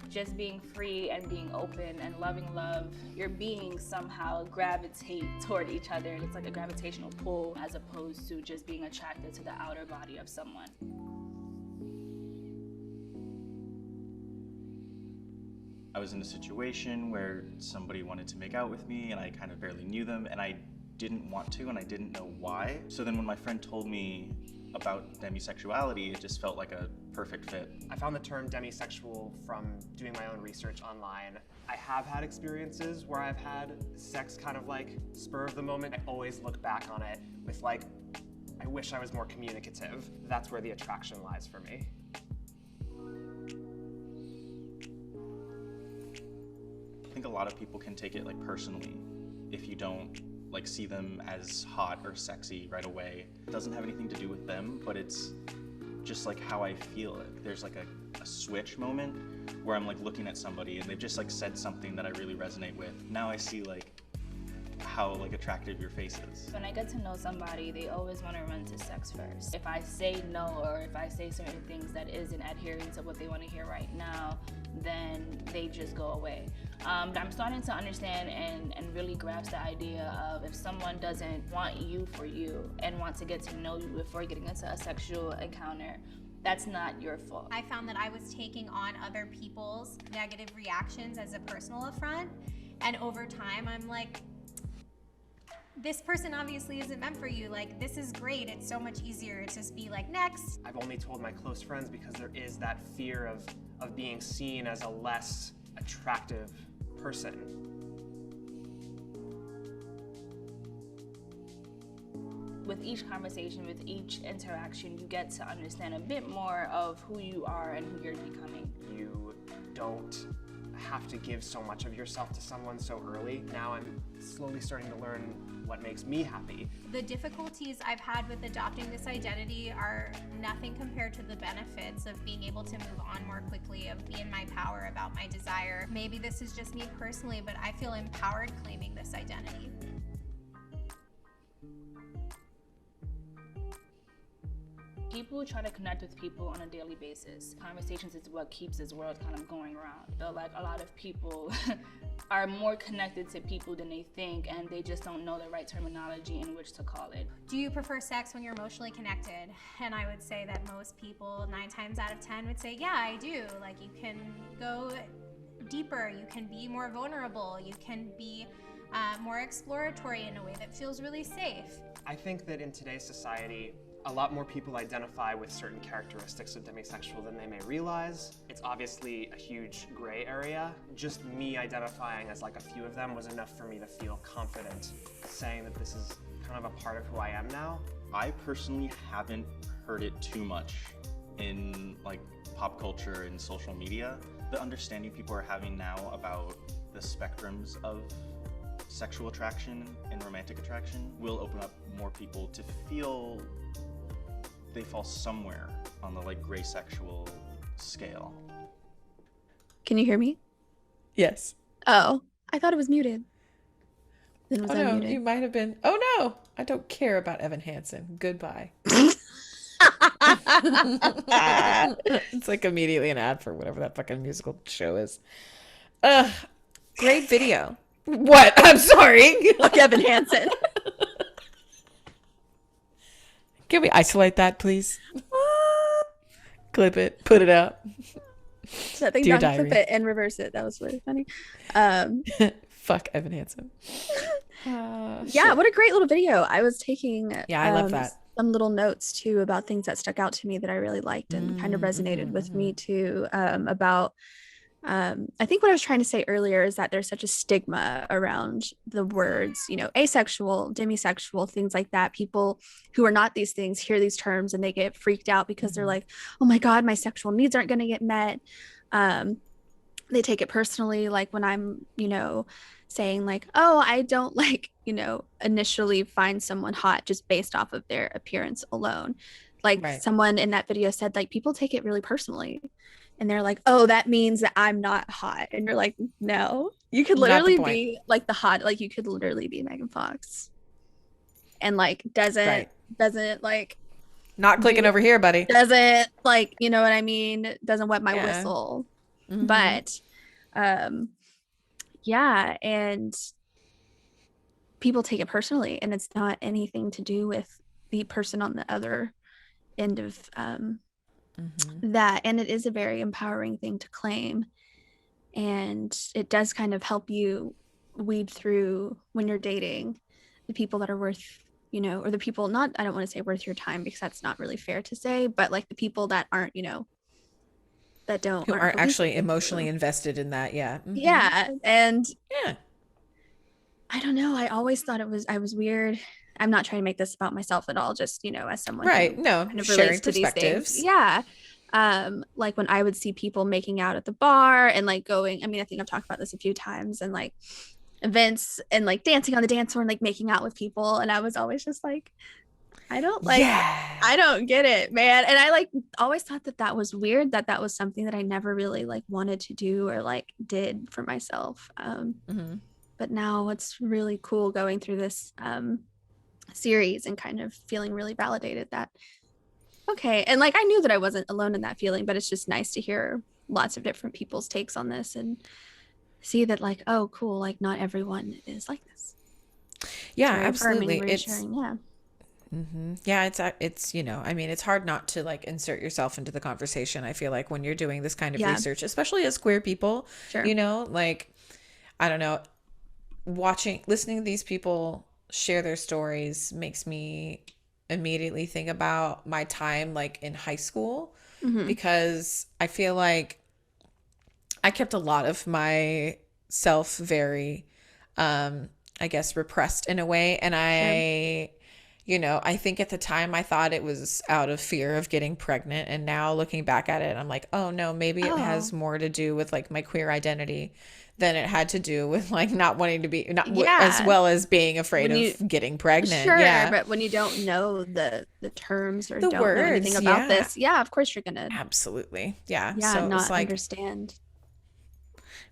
Just being free and being open and loving love, your beings somehow gravitate toward each other. It's like a gravitational pull as opposed to just being attracted to the outer body of someone. I was in a situation where somebody wanted to make out with me and I kind of barely knew them and I didn't want to and I didn't know why. So then when my friend told me about demisexuality, it just felt like a perfect fit. I found the term demisexual from doing my own research online. I have had experiences where I've had sex kind of like spur of the moment. I always look back on it with like, I wish I was more communicative. That's where the attraction lies for me. I think a lot of people can take it like personally if you don't like see them as hot or sexy right away. It doesn't have anything to do with them, but it's just like how I feel it. There's like a switch moment where I'm like looking at somebody and they've just like said something that I really resonate with. Now I see like how like attractive your face is. When I get to know somebody, they always want to run to sex first. If I say no or if I say certain things that isn't adhering to what they want to hear right now, then they just go away. But I'm starting to understand and really grasp the idea of if someone doesn't want you for you and want to get to know you before getting into a sexual encounter, that's not your fault. I found that I was taking on other people's negative reactions as a personal affront, and over time I'm like, this person obviously isn't meant for you. Like, this is great. It's so much easier to just be like, next. I've only told my close friends because there is that fear of being seen as a less attractive person. With each conversation, with each interaction, you get to understand a bit more of who you are and who you're becoming. You don't have to give so much of yourself to someone so early. Now I'm slowly starting to learn what makes me happy. The difficulties I've had with adopting this identity are nothing compared to the benefits of being able to move on more quickly, of being in my power about my desire. Maybe this is just me personally, but I feel empowered claiming this identity. People try to connect with people on a daily basis. Conversations is what keeps this world kind of going around. So like a lot of people are more connected to people than they think, and they just don't know the right terminology in which to call it. Do you prefer sex when you're emotionally connected? And I would say that most people, 9 times out of 10, would say, yeah, I do. Like, you can go deeper, you can be more vulnerable, you can be more exploratory in a way that feels really safe. I think that in today's society, a lot more people identify with certain characteristics of demisexual than they may realize. It's obviously a huge gray area. Just me identifying as like a few of them was enough for me to feel confident saying that this is kind of a part of who I am now. I personally haven't heard it too much in like pop culture and social media. The understanding people are having now about the spectrums of sexual attraction and romantic attraction will open up more people to feel they fall somewhere on the like gray sexual scale. Can you hear me? Yes. Oh, I thought it was muted. Then was Oh I no, muted? you might have been. Oh no, I don't care about Evan Hansen. Goodbye. It's like immediately an ad for whatever that fucking musical show is. Great video. What? I'm sorry. Fuck Evan Hansen. Can we isolate that, please? Clip it. Put it out. That thing Dear down, diary. flip it, and reverse it. That was really funny. Fuck Evan Hansen. Yeah, what a great little video. I was taking I love that. some little notes too about things that stuck out to me that I really liked and kind of resonated with me too, about I think what I was trying to say earlier is that there's such a stigma around the words, you know, asexual, demisexual, things like that. People who are not these things hear these terms and they get freaked out because they're like, oh my God, my sexual needs aren't going to get met. They take it personally, like when I'm, you know, saying like, oh, I don't like, you know, initially find someone hot just based off of their appearance alone. Like someone in that video said, like, people take it really personally. And they're like, oh, that means that I'm not hot. And you're like, no, you could literally be like the hot, like you could literally be Megan Fox. And like, doesn't like. Not clicking over here, buddy. Doesn't like, you know what I mean? Doesn't wet my whistle. But, yeah. And people take it personally. And it's not anything to do with the person on the other end of, that. And it is a very empowering thing to claim, and it does kind of help you weed through when you're dating the people that are worth, you know, or the people not, I don't want to say worth your time because that's not really fair to say, but like the people that aren't, you know, that aren't actually emotionally invested in that. And I don't know, I always thought I was weird. I'm not trying to make this about myself at all, just, you know, as someone who kind of relates to these things. Like when I would see people making out at the bar and like going, I mean, I think I've talked about this a few times, and like events and like dancing on the dance floor and like making out with people, and I was always just like, I don't get it, man. And I like always thought that was weird, that was something that I never really like wanted to do or like did for myself. But now it's really cool going through this series and kind of feeling really validated that okay, and like I knew that I wasn't alone in that feeling, but it's just nice to hear lots of different people's takes on this and see that like, oh cool, like not everyone is like this. Absolutely. It's it's you know, I mean, it's hard not to like insert yourself into the conversation. I feel like when you're doing this kind of research, especially as queer people, you know, like I don't know, listening to these people share their stories makes me immediately think about my time like in high school, because I feel like I kept a lot of myself very I guess repressed in a way, and I you know, I think at the time I thought it was out of fear of getting pregnant, and now looking back at it I'm like, oh no, maybe it has more to do with like my queer identity than it had to do with like not wanting to be as well as being afraid of getting pregnant. But when you don't know the terms or don't know anything about this, of course you're gonna absolutely so not like, understand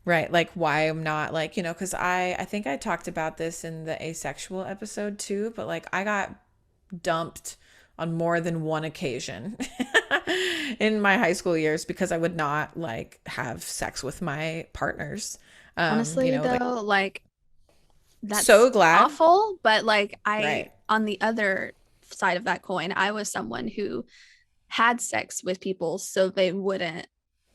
like why I'm not like, you know, because I think I talked about this in the asexual episode too, but like I got dumped on more than one occasion in my high school years because I would not like have sex with my partners. Honestly, you know, like that's so glad. Awful, but like on the other side of that coin, I was someone who had sex with people so they wouldn't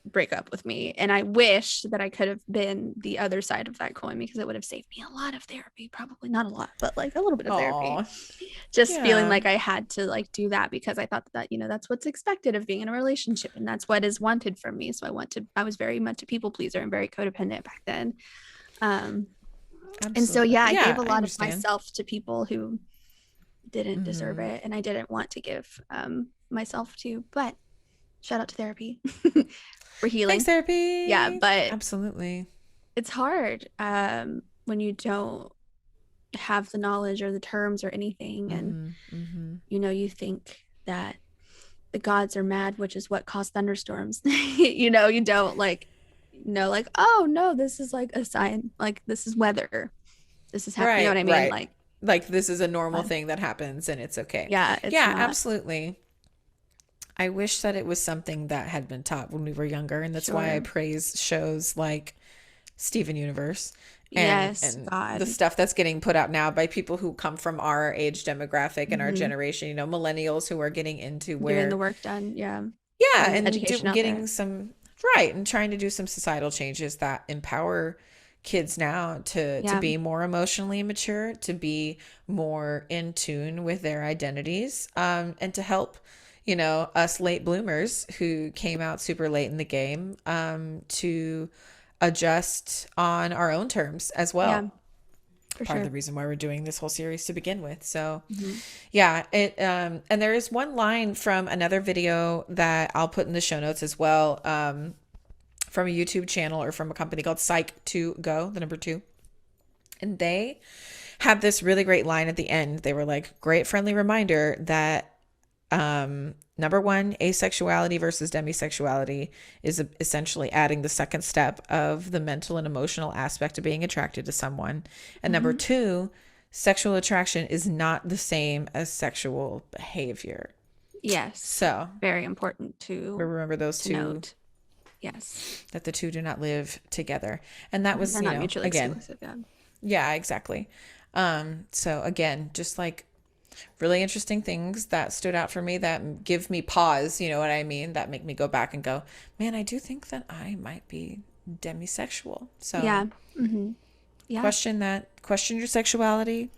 break up with me, and I wish that I could have been the other side of that coin because it would have saved me a lot of therapy. Probably not a lot, but like a little bit of therapy. Just feeling like I had to like do that because I thought that, you know, that's what's expected of being in a relationship and that's what is wanted from me. So I was very much a people pleaser and very codependent back then. And so I gave a lot of myself to people who didn't deserve it, and I didn't want to give myself to, but shout out to therapy for healing. Thanks, therapy. But absolutely, it's hard when you don't have the knowledge or the terms or anything, and you know, you think that the gods are mad, which is what caused thunderstorms. You know, you don't like know like, oh no, this is like a sign, like this is weather, this is happening. You know what I mean? Like this is a normal thing that happens and it's okay. Absolutely. I wish that it was something that had been taught when we were younger, and that's why I praise shows like Steven Universe and the stuff that's getting put out now by people who come from our age demographic and our generation, you know, millennials who are getting into getting the work done. And getting some and trying to do some societal changes that empower kids now to be more emotionally mature, to be more in tune with their identities, and to help, you know, us late bloomers who came out super late in the game, to adjust on our own terms as well. Yeah, for Part sure. of the reason why we're doing this whole series to begin with. So yeah, it and there is one line from another video that I'll put in the show notes as well, from a YouTube channel or from a company called Psych2Go, the number 2. And they have this really great line at the end. They were like, great friendly reminder that number 1, asexuality versus demisexuality is essentially adding the second step of the mental and emotional aspect of being attracted to someone. And number 2, sexual attraction is not the same as sexual behavior. Yes. So very important to remember those two. note. Yes. That the two do not live together. And that was, They're you not know, mutually again, exclusive. yeah, exactly. So again, just like really interesting things that stood out for me that give me pause, you know what I mean? That make me go back and go, man, I do think that I might be demisexual. So Yeah. Yeah. question your sexuality,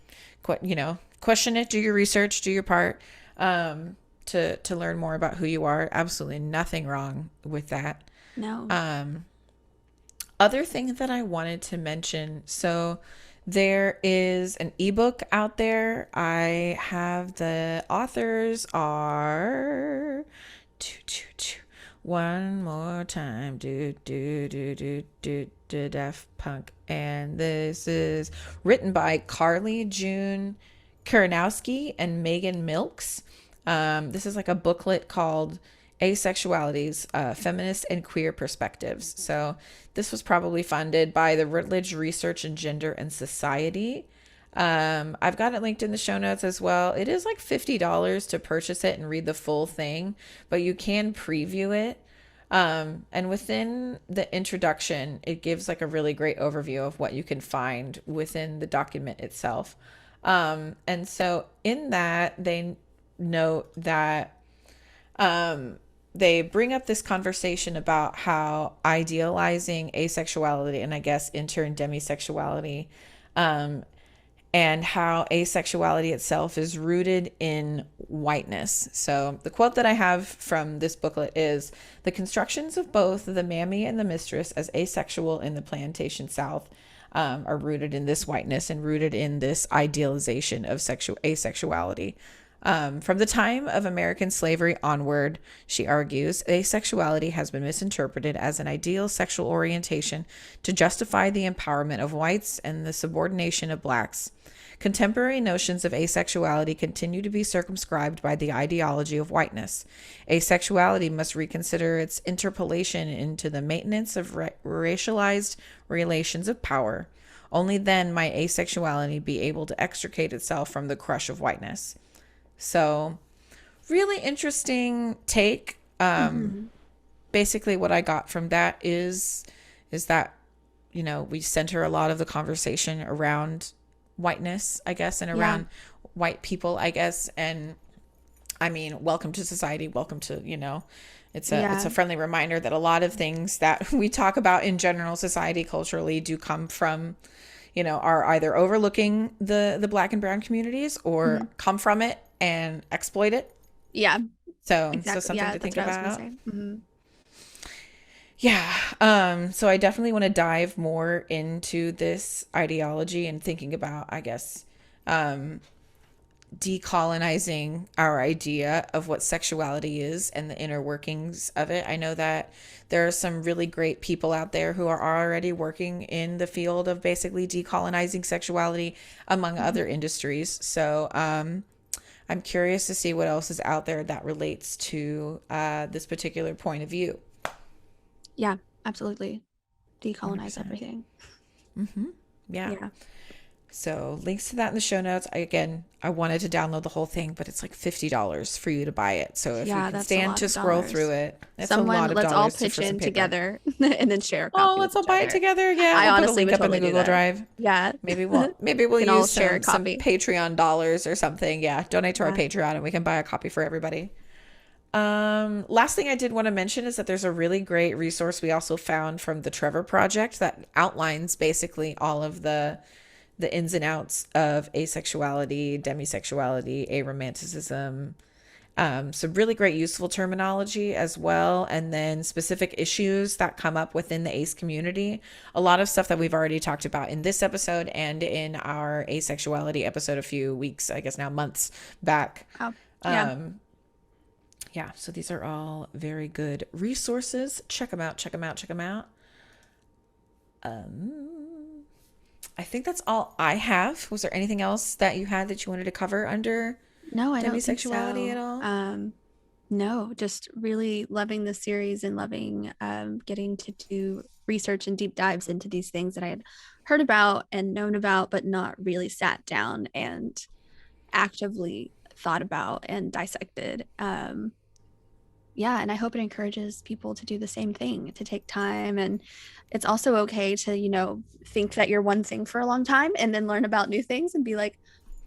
you know, question it, do your research, do your part, to learn more about who you are. Absolutely nothing wrong with that. No. Other thing that I wanted to mention, so there is an ebook out there. I have the authors are one more time, Daft Punk, and this is written by Carly June Karanowski and Megan Milks. This is like a booklet called Asexualities, Feminist and Queer Perspectives. So this was probably funded by the Routledge Research in Gender and Society. I've got it linked in the show notes as well. It is like $50 to purchase it and read the full thing, but you can preview it. And within the introduction, it gives like a really great overview of what you can find within the document itself. And so in that, they note that they bring up this conversation about how idealizing asexuality and I guess in turn demisexuality, and how asexuality itself is rooted in whiteness. So the quote that I have from this booklet is, the constructions of both the mammy and the mistress as asexual in the plantation South are rooted in this whiteness and rooted in this idealization of asexuality. From the time of American slavery onward, she argues, asexuality has been misinterpreted as an ideal sexual orientation to justify the empowerment of whites and the subordination of blacks. Contemporary notions of asexuality continue to be circumscribed by the ideology of whiteness. Asexuality must reconsider its interpolation into the maintenance of racialized relations of power. Only then might asexuality be able to extricate itself from the crush of whiteness. So really interesting take. Basically what I got from that is that, you know, we center a lot of the conversation around whiteness, I guess, and around white people, I guess. And I mean, welcome to society. Welcome to, you know, it's a friendly reminder that a lot of things that we talk about in general society culturally do come from, you know, are either overlooking the black and brown communities or come from it and exploit it. Yeah. So, exactly. So something to think about. Mm-hmm. Yeah. So I definitely want to dive more into this ideology and thinking about, I guess, decolonizing our idea of what sexuality is and the inner workings of it. I know that there are some really great people out there who are already working in the field of basically decolonizing sexuality among other industries. So, I'm curious to see what else is out there that relates to this particular point of view. Yeah, absolutely. Decolonize 100%. Everything. Yeah. So links to that in the show notes. I wanted to download the whole thing, but it's like $50 for you to buy it. So if you can stand to scroll through it, that's a lot of let's all dollars pitch for some in paper. together and then share a copy. Let's all buy it together. Yeah, I we'll honestly put a link would up totally in the do Google that. Drive. Yeah, Maybe we'll all use share a some copy. Patreon dollars or something. Yeah, donate to our Patreon and we can buy a copy for everybody. Last thing I did want to mention is that there's a really great resource we also found from the Trevor Project that outlines basically all of the ins and outs of asexuality, demisexuality, aromanticism, some really great useful terminology as well, and then specific issues that come up within the ace community. A lot of stuff that we've already talked about in this episode and in our asexuality episode a few weeks, I guess now months back. Oh, yeah. Yeah, so these are all very good resources. Check them out, check them out, check them out. I think that's all I have. Was there anything else that you had that you wanted to cover under No, I don't think demisexuality so. at all? No, just really loving the series and loving getting to do research and deep dives into these things that I had heard about and known about, but not really sat down and actively thought about and dissected. Yeah, and I hope it encourages people to do the same thing, to take time. And it's also okay to, think that you're one thing for a long time and then learn about new things and be like,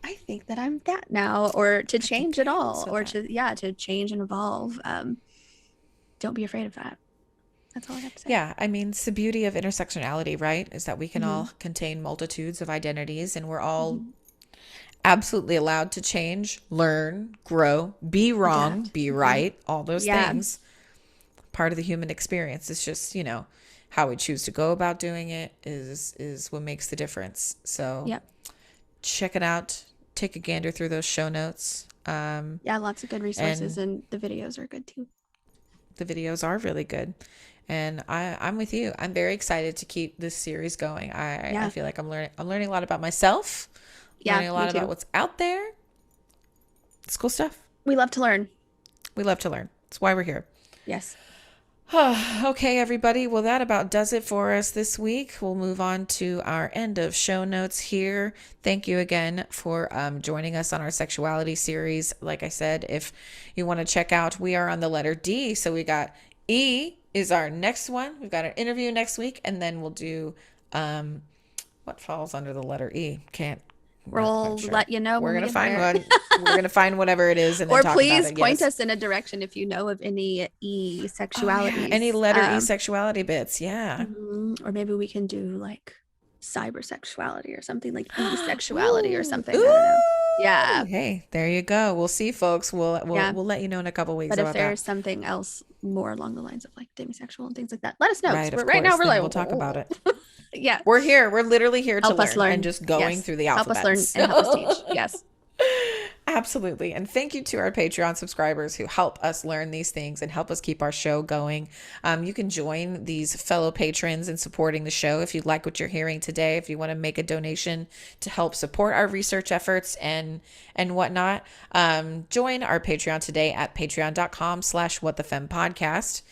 I think that I'm that now, or to change it all, or to change and evolve. Don't be afraid of that. That's all I have to say. Yeah, I mean, it's the beauty of intersectionality, right? Is that we can all contain multitudes of identities, and we're all absolutely allowed to change, learn, grow, be wrong, be right, all those things. Part of the human experience. It's just, how we choose to go about doing it is what makes the difference. So check it out. Take a gander through those show notes. Lots of good resources, and the videos are good too. The videos are really good. And I'm with you. I'm very excited to keep this series going. I feel like I'm learning a lot about myself. Learning a lot about what's out there. It's cool stuff. We love to learn. That's why we're here. Yes. Okay, everybody. Well, that about does it for us this week. We'll move on to our end of show notes here. Thank you again for joining us on our sexuality series. Like I said, if you want to check out, we are on the letter D. So we got E is our next one. We've got an interview next week, and then we'll do what falls under the letter E. We'll let you know. We're gonna find one. We're gonna find whatever it is, and then talk please about it. Point us in a direction if you know of any sexuality, any letter sexuality bits. Or maybe we can do like cybersexuality or something, like sexuality or something. I don't know. Yeah. Hey, there you go. We'll see, folks. We'll let you know in a couple weeks. But about if there's something else more along the lines of like demisexual and things like that, let us know. Right now we're like, we'll talk about it. Yeah, we're here. We're literally here to learn and just going yes. through the alphabet. Help us learn and help us teach. Yes. Absolutely. And thank you to our Patreon subscribers who help us learn these things and help us keep our show going. You can join these fellow patrons in supporting the show if you like what you're hearing today. If you want to make a donation to help support our research efforts and whatnot, join our Patreon today at patreon.com/whatthefempodcast.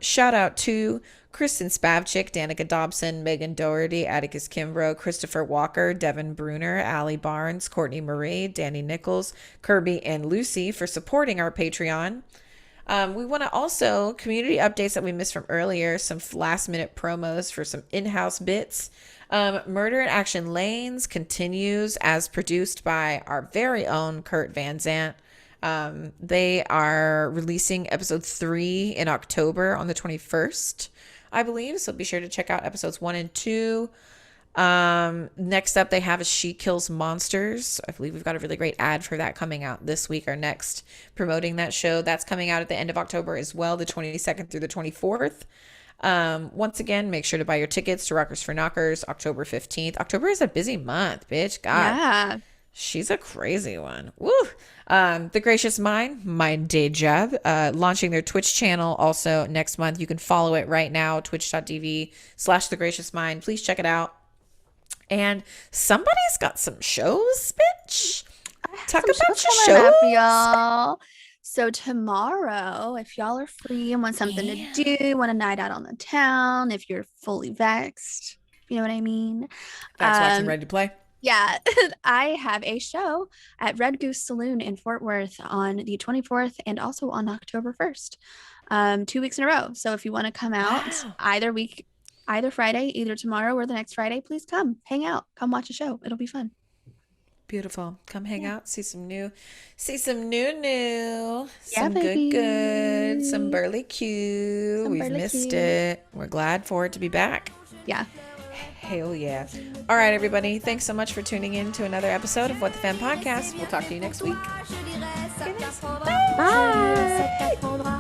Shout out to Kristen Spavchik, Danica Dobson, Megan Doherty, Atticus Kimbrough, Christopher Walker, Devin Bruner, Allie Barnes, Courtney Marie, Danny Nichols, Kirby, and Lucy for supporting our Patreon. We want to also, community updates that we missed from earlier, some last minute promos for some in-house bits. Murder in Action Lanes continues as produced by our very own Kurt Van Zant. They are releasing episode 3 in October on the 21st, I believe. So be sure to check out episodes 1 and 2. Next up they have is She Kills Monsters. I believe we've got a really great ad for that coming out this week or next, promoting that show. That's coming out at the end of October as well, the 22nd through the 24th. Once again, make sure to buy your tickets to Rockers for Knockers October 15th. October is a busy month, bitch. God. Yeah. She's a crazy one. Woo! The Gracious Mind, my day job, launching their Twitch channel also next month. You can follow it right now, twitch.tv/The Gracious Mind. Please check it out. And somebody's got some shows, bitch. Talk about your shows. Y'all. So tomorrow, if y'all are free and want something to do, want a night out on the town, if you're fully vexed, you know what I mean? Vax Waxing Ready to Play. Yeah, I have a show at Red Goose Saloon in Fort Worth on the 24th and also on October 1st, 2 weeks in a row. So if you want to come out either week, either Friday, either tomorrow or the next Friday, please come hang out, come watch a show. It'll be fun. Beautiful. Come hang out, see some new, some baby. good, some burly Q. Some We've burly missed Q. it. We're glad for it to be back. Yeah. Hell yeah. All right, everybody. Thanks so much for tuning in to another episode of What the Femme Podcast. We'll talk to you next week. Bye.